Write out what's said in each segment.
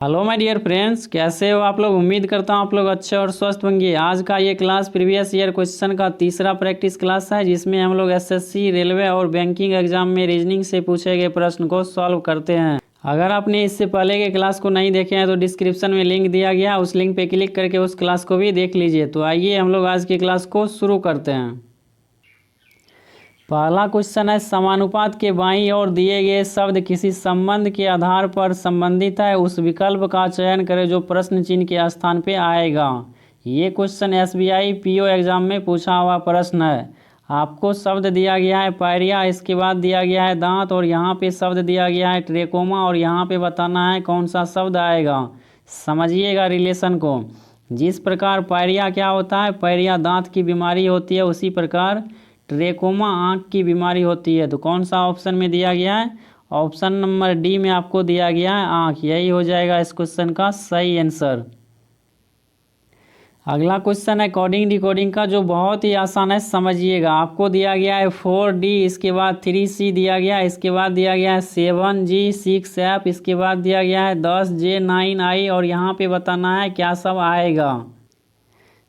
Hello my dear friends, कैसे हो आप लोग। उम्मीद करता हूँ आप लोग अच्छे और स्वस्थ होंगे। आज का ये क्लास प्रीवियस ईयर क्वेश्चन का तीसरा प्रैक्टिस क्लास है, जिसमें हम लोग एसएससी, रेलवे और बैंकिंग एग्जाम में रीजनिंग से पूछे गए प्रश्न को सॉल्व करते हैं। अगर आपने इससे पहले के क्लास को नहीं देखे हैं तो डिस्क्रिप्शन में लिंक दिया गया, उस लिंक पे क्लिक करके उस क्लास को भी देख लीजिए। तो आइए हम लोग आज की क्लास को शुरू करते हैं। पहला क्वेश्चन है, समानुपात के बाईं ओर दिए गए शब्द किसी संबंध के आधार पर संबंधित है, उस विकल्प का चयन करें जो प्रश्न चिन्ह के स्थान पे आएगा। ये क्वेश्चन एसबीआई पीओ एग्जाम में पूछा हुआ प्रश्न है। आपको शब्द दिया गया है पायरिया, इसके बाद दिया गया है दांत, और यहाँ पे शब्द दिया गया है ट्रेकोमा, और यहाँ पे बताना है कौन सा शब्द आएगा। समझिएगा रिलेशन को। जिस प्रकार पायरिया क्या होता है, पायरिया दांत की बीमारी होती है, उसी प्रकार ट्रेकोमा आँख की बीमारी होती है। तो कौन सा ऑप्शन में दिया गया है? ऑप्शन नंबर डी में आपको दिया गया है आँख। यही हो जाएगा इस क्वेश्चन का सही आंसर। अगला क्वेश्चन है कोडिंग डिकोडिंग का, जो बहुत ही आसान है, समझिएगा। आपको दिया गया है 4D, इसके बाद 3C दिया गया है, इसके बाद दिया गया है 7G 6F, इसके बाद दिया गया है 10J 9I, और यहाँ पे बताना है क्या सब आएगा।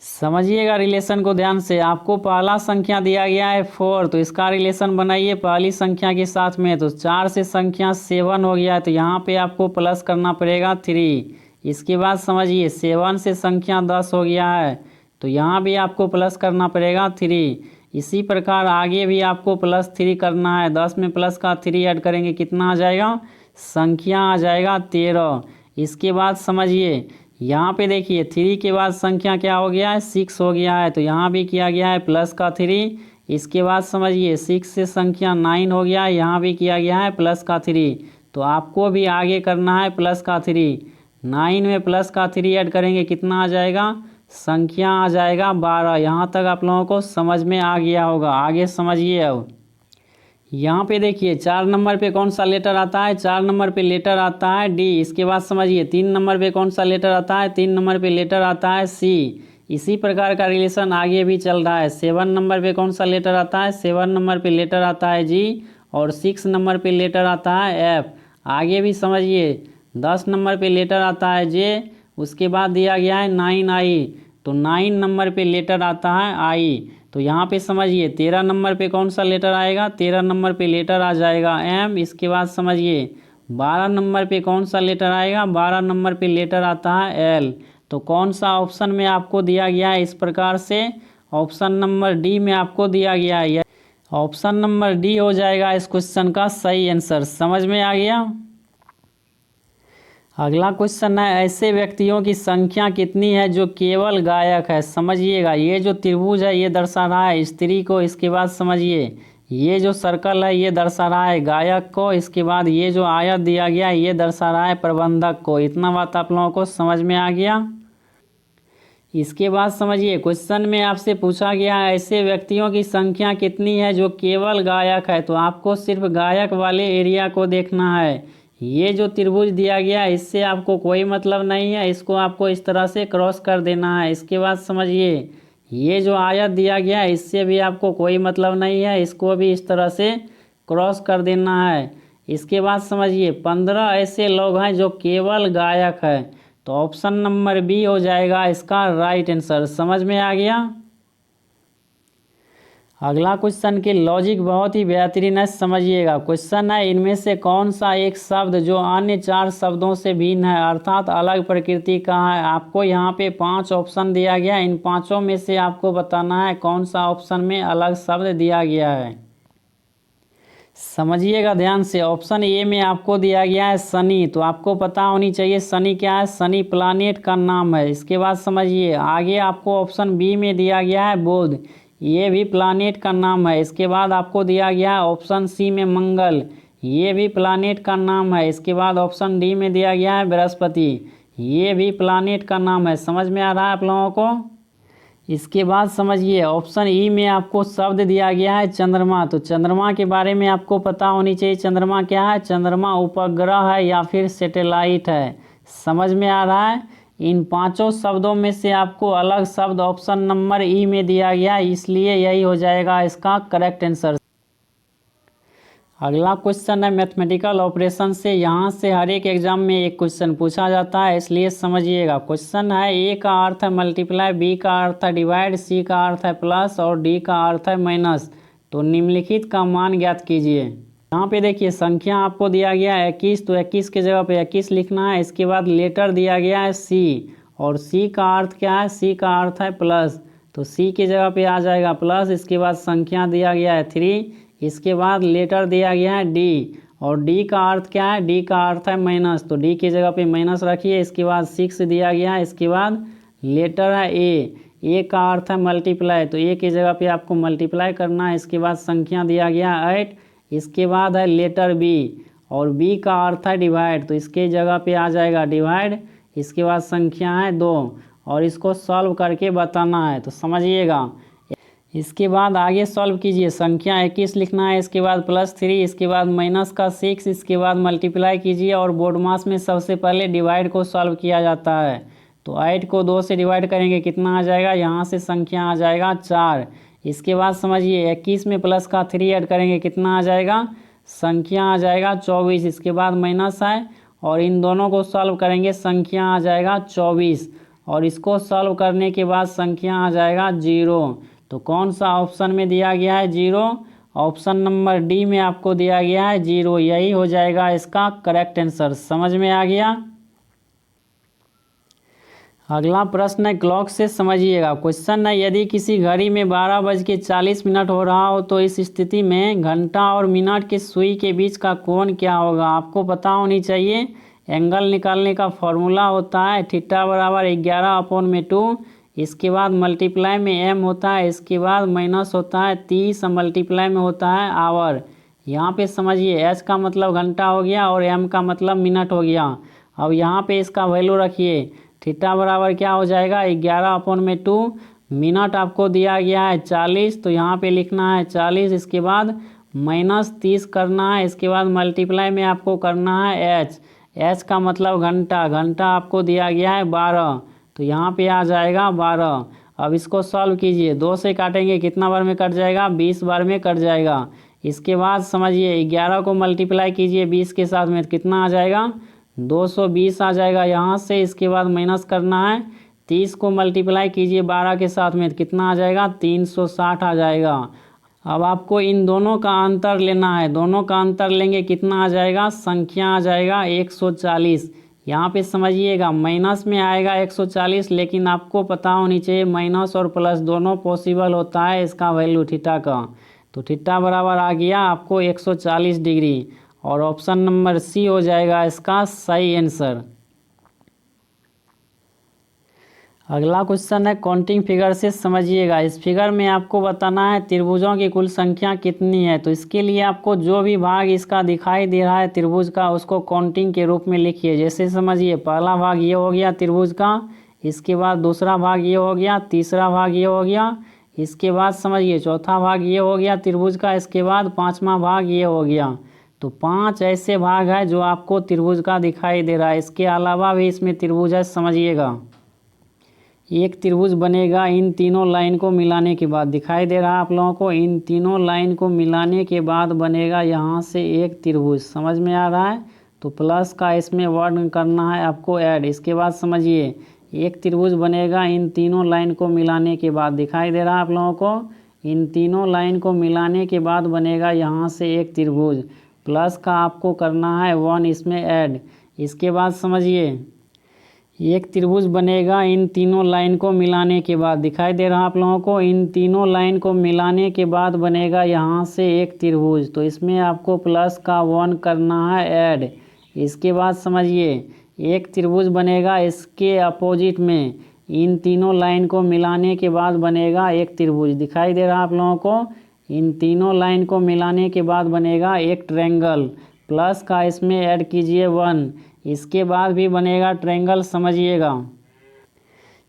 समझिएगा रिलेशन को ध्यान से। आपको पहला संख्या दिया गया है 4, तो इसका रिलेशन बनाइए पहली संख्या के साथ में। तो 4 से संख्या 7 हो गया है, तो यहाँ पे आपको प्लस करना पड़ेगा 3। इसके बाद समझिए 7 से संख्या 10 हो गया है, तो यहाँ भी आपको प्लस करना पड़ेगा 3। इसी प्रकार आगे भी आपको +3 करना है। 10 में प्लस का 3 ऐड करेंगे, कितना आ जाएगा? संख्या आ जाएगा 13। इसके बाद समझिए यहाँ पे देखिए 3 के बाद संख्या क्या हो गया है? 6 हो गया है, तो यहाँ भी किया गया है प्लस का 3। इसके बाद समझिए 6 से संख्या 9 हो गया है, यहाँ भी किया गया है प्लस का 3। तो आपको भी आगे करना है प्लस का 3। 9 में प्लस का 3 ऐड करेंगे, कितना आ जाएगा? संख्या आ जाएगा 12। यहाँ तक आप लोगों को समझ में आ गया होगा। आगे समझिए। अब यहाँ पे देखिए 4 नंबर पे कौन सा लेटर आता है? 4 नंबर पे लेटर आता है डी। इसके बाद समझिए 3 नंबर पे कौन सा लेटर आता है? 3 नंबर पे लेटर आता है सी। इसी प्रकार का रिलेशन आगे भी चल रहा है। 7 नंबर पे कौन सा लेटर आता है? 7 नंबर पे लेटर आता है जी, और 6 नंबर पे लेटर आता है एफ। आगे भी समझिए 10 नंबर पे लेटर आता है जे, उसके बाद दिया गया है 9I, तो 9 नंबर पे लेटर आता है आई। तो यहाँ पे समझिए 13 नंबर पे कौन सा लेटर आएगा? 13 नंबर पे लेटर आ जाएगा एम। इसके बाद समझिए 12 नंबर पे कौन सा लेटर आएगा? 12 नंबर पे लेटर आता है एल। तो कौन सा ऑप्शन में आपको दिया गया है? इस प्रकार से ऑप्शन नंबर डी में आपको दिया गया है। ऑप्शन नंबर डी हो जाएगा इस क्वेश्चन का सही आंसर। समझ में आ गया। अगला क्वेश्चन है, ऐसे व्यक्तियों की संख्या कितनी है जो केवल गायक है? समझिएगा, ये जो त्रिभुज है ये दर्शा रहा है स्त्री को। इसके बाद समझिए ये जो सर्कल है ये दर्शा रहा है गायक को। इसके बाद ये जो आयत दिया गया है ये दर्शा रहा है प्रबंधक को। इतना बात आप लोगों को समझ में आ गया। इसके बाद समझिए क्वेश्चन में आपसे पूछा गया है ऐसे व्यक्तियों की संख्या कितनी है जो केवल गायक है। तो आपको सिर्फ गायक वाले एरिया को देखना है। ये जो त्रिभुज दिया गया है इससे आपको कोई मतलब नहीं है, इसको आपको इस तरह से क्रॉस कर देना है। इसके बाद समझिए ये जो आयत दिया गया है इससे भी आपको कोई मतलब नहीं है, इसको भी इस तरह से क्रॉस कर देना है। इसके बाद समझिए 15 ऐसे लोग हैं जो केवल गायक है। तो ऑप्शन नंबर बी हो जाएगा इसका राइट आंसर। समझ में आ गया। अगला क्वेश्चन की लॉजिक बहुत ही बेहतरीन है, समझिएगा। क्वेश्चन है इनमें से कौन सा एक शब्द जो अन्य 4 शब्दों से भिन्न है अर्थात अलग प्रकृति का है। आपको यहाँ पे 5 ऑप्शन दिया गया है, इन पांचों में से आपको बताना है कौन सा ऑप्शन में अलग शब्द दिया गया है। समझिएगा ध्यान से। ऑप्शन ए में आपको दिया गया है शनि, तो आपको पता होनी चाहिए शनि क्या है? शनि प्लानेट का नाम है। इसके बाद समझिए आगे आपको ऑप्शन बी में दिया गया है बुध, ये भी प्लानेट का नाम है। इसके बाद आपको दिया गया है ऑप्शन सी में मंगल, ये भी प्लानेट का नाम है। इसके बाद ऑप्शन डी में दिया गया है बृहस्पति, ये भी प्लानेट का नाम है। समझ में आ रहा है आप लोगों को। इसके बाद समझिए ऑप्शन ई में आपको शब्द दिया गया है चंद्रमा, तो चंद्रमा के बारे में आपको पता होनी चाहिए। चंद्रमा क्या है? चंद्रमा उपग्रह है या फिर सैटेलाइट है। समझ में आ रहा है। इन पांचों शब्दों में से आपको अलग शब्द ऑप्शन नंबर ई में दिया गया है, इसलिए यही हो जाएगा इसका करेक्ट आंसर। अगला क्वेश्चन है मैथमेटिकल ऑपरेशन से। यहाँ से हर एक एग्जाम में एक क्वेश्चन पूछा जाता है, इसलिए समझिएगा। क्वेश्चन है ए का अर्थ है मल्टीप्लाई, बी का अर्थ है डिवाइड, सी का अर्थ है प्लस और डी का अर्थ है माइनस। तो निम्नलिखित का मान ज्ञात कीजिए। यहाँ पे देखिए संख्या आपको दिया गया है 21, तो 21 के जगह पे 21 लिखना है। इसके बाद लेटर दिया गया है सी, और सी का अर्थ क्या है, सी का अर्थ है प्लस, तो सी की जगह पे आ जाएगा प्लस। इसके बाद संख्या दिया गया है 3, इसके बाद लेटर दिया गया है डी, और डी का अर्थ क्या है, डी का अर्थ है माइनस, तो डी की जगह पे माइनस रखिए। इसके बाद 6 दिया गया है, इसके बाद लेटर है ए का अर्थ है मल्टीप्लाई, तो ए की जगह पे आपको मल्टीप्लाई करना है। इसके बाद संख्या दिया गया है 8, इसके बाद है लेटर बी, और बी का अर्थ है डिवाइड, तो इसके जगह पे आ जाएगा डिवाइड। इसके बाद संख्या है 2, और इसको सॉल्व करके बताना है, तो समझिएगा। इसके बाद आगे सॉल्व कीजिए। संख्या 21 लिखना है, इसके बाद +3, इसके बाद माइनस का 6, इसके बाद मल्टीप्लाई कीजिए। और बोर्ड मास में सबसे पहले डिवाइड को सॉल्व किया जाता है, तो 8 को 2 से डिवाइड करेंगे, कितना आ जाएगा, यहाँ से संख्या आ जाएगा 4। इसके बाद समझिए 21 में प्लस का 3 ऐड करेंगे, कितना आ जाएगा, संख्या आ जाएगा 24। इसके बाद माइनस है, और इन दोनों को सॉल्व करेंगे, संख्या आ जाएगा 24, और इसको सॉल्व करने के बाद संख्या आ जाएगा 0। तो कौन सा ऑप्शन में दिया गया है 0, ऑप्शन नंबर डी में आपको दिया गया है 0, यही हो जाएगा इसका करेक्ट आंसर। समझ में आ गया। अगला प्रश्न है क्लॉक से, समझिएगा। क्वेश्चन है यदि किसी घड़ी में 12:40 हो रहा हो तो इस स्थिति में घंटा और मिनट की सुई के बीच का कोण क्या होगा। आपको पता होनी चाहिए। एंगल निकालने का फॉर्मूला होता है थीटा बराबर 11/2, इसके बाद मल्टीप्लाई में एम होता है, इसके बाद माइनस होता है 30, मल्टीप्लाई में होता है आवर। यहाँ पे समझिए एच का मतलब घंटा हो गया और एम का मतलब मिनट हो गया। अब यहाँ पे इसका वैल्यू रखिए, थीटा बराबर क्या हो जाएगा 11/2, मिनट आपको दिया गया है 40, तो यहाँ पे लिखना है 40, इसके बाद -30 करना है, इसके बाद मल्टीप्लाई में आपको करना है एच का मतलब घंटा, घंटा आपको दिया गया है 12, तो यहाँ पे आ जाएगा 12। अब इसको सॉल्व कीजिए, 2 से काटेंगे, कितना बार में कट जाएगा, 20 बार में कट जाएगा। इसके बाद समझिए 11 को मल्टीप्लाई कीजिए 20 के साथ में, तो कितना आ जाएगा 220 आ जाएगा यहाँ से। इसके बाद माइनस करना है, 30 को मल्टीप्लाई कीजिए 12 के साथ में, तो कितना आ जाएगा 360 आ जाएगा। अब आपको इन दोनों का अंतर लेना है, दोनों का अंतर लेंगे, कितना आ जाएगा, संख्या आ जाएगा 140। यहाँ पे समझिएगा माइनस में आएगा 140, लेकिन आपको पता होनी चाहिए माइनस और प्लस दोनों पॉसिबल होता है इसका वैल्यू थीटा का, तो थीटा बराबर आ गया आपको 140 डिग्री, और ऑप्शन नंबर सी हो जाएगा इसका सही आंसर। अगला क्वेश्चन है काउंटिंग फिगर से, समझिएगा। इस फिगर में आपको बताना है त्रिभुजों की कुल संख्या कितनी है। तो इसके लिए आपको जो भी भाग इसका दिखाई दे रहा है त्रिभुज का, उसको काउंटिंग के रूप में लिखिए। जैसे समझिए पहला भाग ये हो गया त्रिभुज का, इसके बाद दूसरा भाग ये हो गया, तीसरा भाग ये हो गया, इसके बाद समझिए चौथा भाग ये हो गया त्रिभुज का, इसके बाद पाँचवा भाग ये हो गया। तो 5 ऐसे भाग है जो आपको त्रिभुज का दिखाई दे रहा है। इसके अलावा भी इसमें त्रिभुज है, समझिएगा। एक त्रिभुज बनेगा इन तीनों लाइन को मिलाने के बाद, दिखाई दे रहा है आप लोगों को, इन तीनों लाइन को मिलाने के बाद बनेगा यहाँ से एक त्रिभुज। समझ में आ रहा है। तो प्लस का इसमें वर्ड करना है आपको ऐड। इसके बाद समझिए एक त्रिभुज बनेगा इन तीनों लाइन को मिलाने के बाद, दिखाई दे रहा है आप लोगों को, इन तीनों लाइन को मिलाने के बाद बनेगा यहाँ से एक त्रिभुज। प्लस का आपको करना है 1 इसमें ऐड। इसके बाद समझिए एक त्रिभुज बनेगा इन तीनों लाइन को मिलाने के बाद, दिखाई दे रहा है आप लोगों को, इन तीनों लाइन को मिलाने के बाद बनेगा यहाँ से एक त्रिभुज। तो इसमें आपको प्लस का 1 करना है ऐड। इसके बाद समझिए एक त्रिभुज बनेगा इसके अपोजिट में, इन तीनों लाइन को मिलाने के बाद बनेगा एक त्रिभुज। दिखाई दे रहा है आप लोगों को, इन तीनों लाइन को मिलाने के बाद बनेगा एक ट्रायंगल। प्लस का इसमें ऐड कीजिए 1। इसके बाद भी बनेगा ट्रायंगल। समझिएगा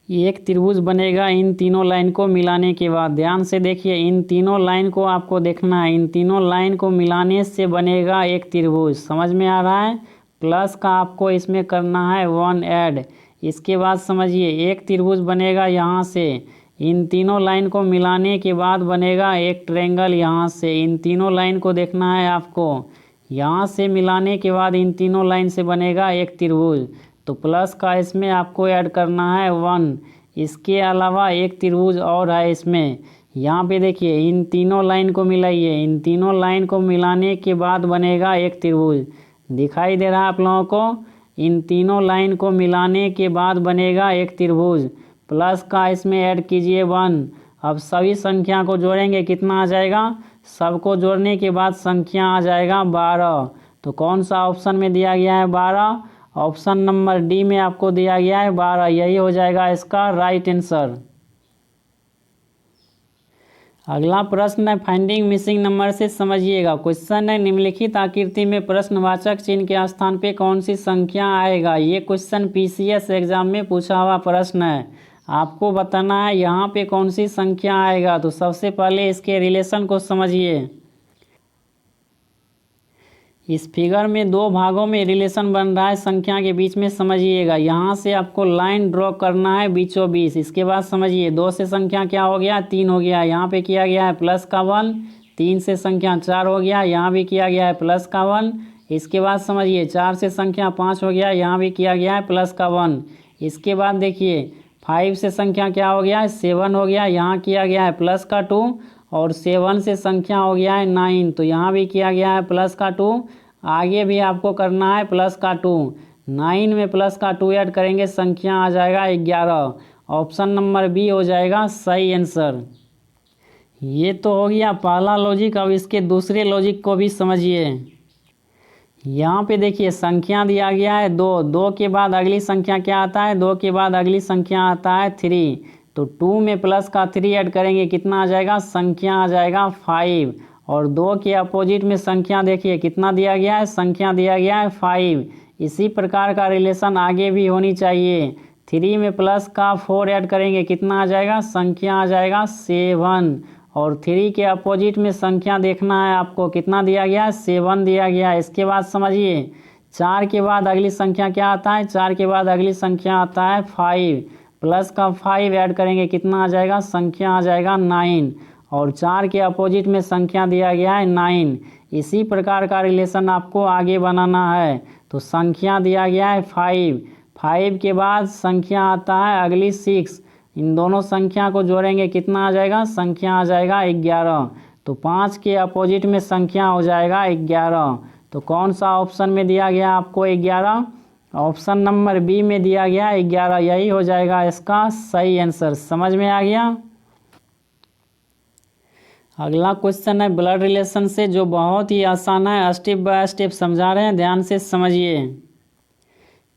एक त्रिभुज बनेगा इन तीनों लाइन को मिलाने के बाद, ध्यान से देखिए इन तीनों लाइन को आपको देखना है, इन तीनों लाइन को मिलाने से बनेगा एक त्रिभुज। समझ में आ रहा है। प्लस का आपको इसमें करना है 1 ऐड। इसके बाद समझिए एक त्रिभुज बनेगा यहाँ से, इन तीनों लाइन को मिलाने के बाद बनेगा एक ट्रायंगल। यहाँ से इन तीनों लाइन को देखना है आपको, यहाँ से मिलाने के बाद इन तीनों लाइन से बनेगा एक त्रिभुज। तो प्लस का इसमें आपको ऐड करना है 1। इसके अलावा एक त्रिभुज और है इसमें, यहाँ पे देखिए इन तीनों लाइन को मिलाइए, इन तीनों लाइन को मिलाने के बाद बनेगा एक त्रिभुज। दिखाई दे रहा है आप लोगों को, इन तीनों लाइन को मिलाने के बाद बनेगा एक त्रिभुज। प्लस का इसमें ऐड कीजिए 1। अब सभी संख्या को जोड़ेंगे, कितना आ जाएगा, सबको जोड़ने के बाद संख्या आ जाएगा 12। तो कौन सा ऑप्शन में दिया गया है 12, ऑप्शन नंबर डी में आपको दिया गया है 12। यही हो जाएगा इसका राइट आंसर। अगला प्रश्न है फाइंडिंग मिसिंग नंबर से समझिएगा। क्वेश्चन है निम्नलिखित आकृति में प्रश्नवाचक चिन्ह के स्थान पे कौन सी संख्या आएगा। ये क्वेश्चन पीसीएस एग्जाम में पूछा हुआ प्रश्न है। आपको बताना है यहाँ पे कौन सी संख्या आएगा। तो सबसे पहले इसके रिलेशन को समझिए। इस फिगर में दो भागों में रिलेशन बन रहा है संख्या के बीच में, समझिएगा। यहाँ से आपको लाइन ड्रॉ करना है बीचों बीच। इसके बाद समझिए 2 से संख्या क्या हो गया, 3 हो गया। यहाँ पे किया गया है प्लस का 1। 3 से संख्या 4 हो गया, यहाँ भी किया गया है प्लस का 1। इसके बाद समझिए 4 से संख्या 5 हो गया, यहाँ भी किया गया है प्लस का 1। इसके बाद देखिए 5 से संख्या क्या हो गया है, 7 हो गया, यहाँ किया गया है प्लस का 2। और 7 से संख्या हो गया है 9, तो यहाँ भी किया गया है प्लस का 2। आगे भी आपको करना है प्लस का 2। 9 में प्लस का 2 ऐड करेंगे, संख्या आ जाएगा 11। ऑप्शन नंबर बी हो जाएगा सही आंसर। ये तो हो गया पहला लॉजिक। अब इसके दूसरे लॉजिक को भी समझिए। यहाँ पे देखिए संख्या दिया गया है 2। 2 के बाद अगली संख्या क्या आता है, 2 के बाद अगली संख्या आता है 3। तो 2 में प्लस का 3 ऐड करेंगे, कितना आ जाएगा, संख्या आ जाएगा 5। और 2 के अपोजिट में संख्या देखिए कितना दिया गया है, संख्या दिया गया है 5। इसी प्रकार का रिलेशन आगे भी होनी चाहिए। 3 में प्लस का 4 ऐड करेंगे, कितना आ जाएगा, संख्या आ जाएगा 7। और 3 के अपोजिट में संख्या देखना है आपको, कितना दिया गया है, 7 दिया गया है। इसके बाद समझिए 4 के बाद अगली संख्या क्या आता है, 4 के बाद अगली संख्या आता है 5। प्लस का 5 ऐड करेंगे, कितना आ जाएगा, संख्या आ जाएगा 9। और 4 के अपोजिट में संख्या दिया गया है 9। इसी प्रकार का रिलेशन आपको आगे बनाना है। तो संख्या दिया गया है 5। 5 के बाद संख्या आता है अगली 6। इन दोनों संख्या को जोड़ेंगे, कितना आ जाएगा, संख्या आ जाएगा 11। तो 5 के अपोजिट में संख्या हो जाएगा 11। तो कौन सा ऑप्शन में दिया गया आपको 11, ऑप्शन नंबर बी में दिया गया 11। यही हो जाएगा इसका सही आंसर। समझ में आ गया। अगला क्वेश्चन है ब्लड रिलेशन से, जो बहुत ही आसान है। स्टेप बाय स्टेप समझा रहे हैं, ध्यान से समझिए।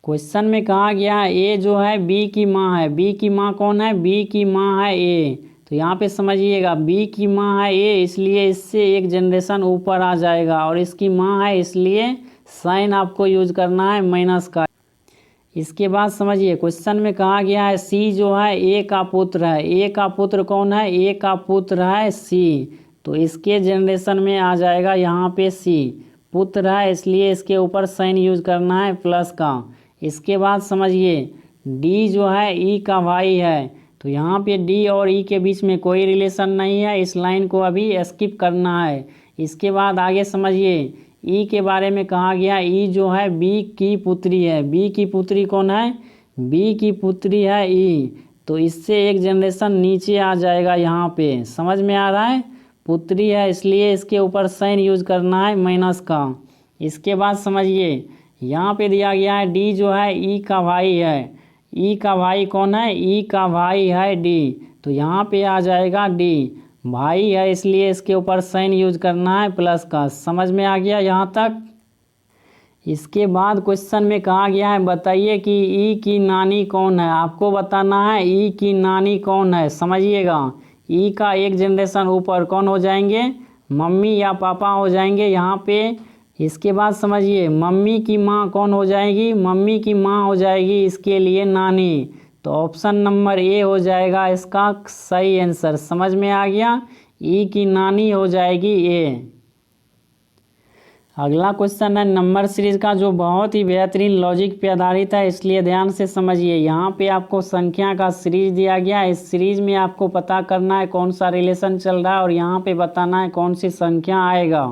क्वेश्चन में कहा गया है ए जो है बी की माँ है। बी की माँ कौन है, बी की माँ है ए। तो यहाँ पे समझिएगा बी की माँ है ए, इसलिए इससे एक जनरेशन ऊपर आ जाएगा। और इसकी माँ है इसलिए साइन आपको यूज करना है माइनस का। इसके बाद समझिए क्वेश्चन में कहा गया है सी जो है ए का पुत्र है। ए का पुत्र कौन है, ए का पुत्र है सी। तो इसके जनरेशन में आ जाएगा यहाँ पे सी। पुत्र है इसलिए इसके ऊपर साइन यूज करना है प्लस का। इसके बाद समझिए डी जो है ई का भाई है। तो यहाँ पे डी और ई के बीच में कोई रिलेशन नहीं है, इस लाइन को अभी स्किप करना है। इसके बाद आगे समझिए ई के बारे में कहा गया, ई जो है बी की पुत्री है। बी की पुत्री कौन है, बी की पुत्री है ई। तो इससे एक जनरेशन नीचे आ जाएगा यहाँ पे। समझ में आ रहा है, पुत्री है इसलिए इसके ऊपर साइन यूज करना है माइनस का। इसके बाद समझिए यहाँ पे दिया गया है डी जो है ई का भाई है। ई का भाई कौन है, ई का भाई है डी। तो यहाँ पे आ जाएगा डी, भाई है इसलिए इसके ऊपर साइन यूज करना है प्लस का। समझ में आ गया यहाँ तक। इसके बाद क्वेश्चन में कहा गया है बताइए कि ई की नानी कौन है। आपको बताना है ई की नानी कौन है। समझिएगा ई का एक जनरेशन ऊपर कौन हो जाएंगे, मम्मी या पापा हो जाएंगे यहाँ पे। इसके बाद समझिए मम्मी की माँ कौन हो जाएगी, मम्मी की माँ हो जाएगी इसके लिए नानी। तो ऑप्शन नंबर ए हो जाएगा इसका सही आंसर। समझ में आ गया, ई की नानी हो जाएगी ए। अगला क्वेश्चन है नंबर सीरीज का, जो बहुत ही बेहतरीन लॉजिक पे आधारित है, इसलिए ध्यान से समझिए। यहाँ पे आपको संख्या का सीरीज दिया गया है। इस सीरीज में आपको पता करना है कौन सा रिलेशन चल रहा है और यहाँ पे बताना है कौन सी संख्या आएगा।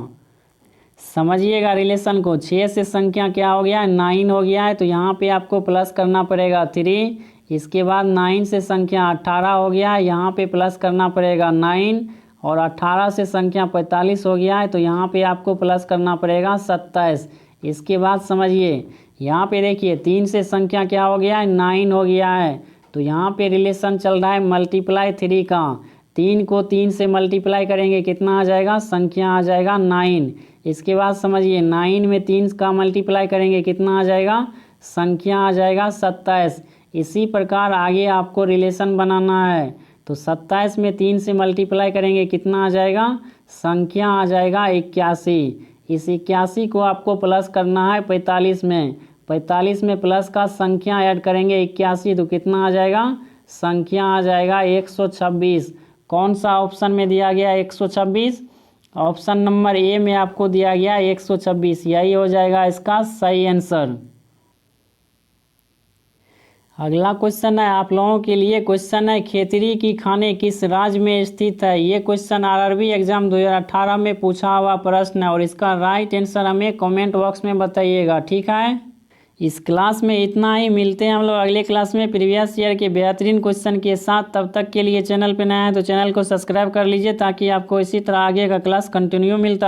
समझिएगा रिलेशन को। 6 से संख्या क्या हो गया है, 9 हो गया है, तो यहाँ पे आपको प्लस करना पड़ेगा 3। इसके बाद 9 से संख्या 18 हो गया है, यहाँ पे प्लस करना पड़ेगा 9। और 18 से संख्या 45 हो गया है, तो यहाँ पे आपको प्लस करना पड़ेगा 27। इसके बाद समझिए, यहाँ पे देखिए 3 से संख्या क्या हो गया है, 9 हो गया है, तो यहाँ पे रिलेशन चल रहा है मल्टीप्लाई 3 का। 3 को 3 से मल्टीप्लाई करेंगे कितना आ जाएगा, संख्या आ जाएगा 9। इसके बाद समझिए 9 में 3 का मल्टीप्लाई करेंगे कितना आ जाएगा, संख्या आ जाएगा 27। इसी प्रकार आगे आपको रिलेशन बनाना है, तो 27 में 3 से मल्टीप्लाई करेंगे कितना आ जाएगा, संख्या आ जाएगा 81। इस 81 को आपको प्लस करना है 45 में। 45 में प्लस का संख्या ऐड करेंगे 81, तो कितना आ जाएगा, संख्या आ जाएगा 126। कौन सा ऑप्शन में दिया गया 126, ऑप्शन नंबर ए में आपको दिया गया 126, यही हो जाएगा इसका सही आंसर। अगला क्वेश्चन है आप लोगों के लिए, क्वेश्चन है खेतरी की खाने किस राज्य में स्थित है। ये क्वेश्चन आरआरबी एग्जाम 2018 में पूछा हुआ प्रश्न है और इसका राइट आंसर हमें कमेंट बॉक्स में बताइएगा, ठीक है। इस क्लास में इतना ही, मिलते हैं हम लोग अगले क्लास में प्रीवियस ईयर के बेहतरीन क्वेश्चन के साथ। तब तक के लिए चैनल पे नया है तो चैनल को सब्सक्राइब कर लीजिए, ताकि आपको इसी तरह आगे का क्लास कंटिन्यू मिलता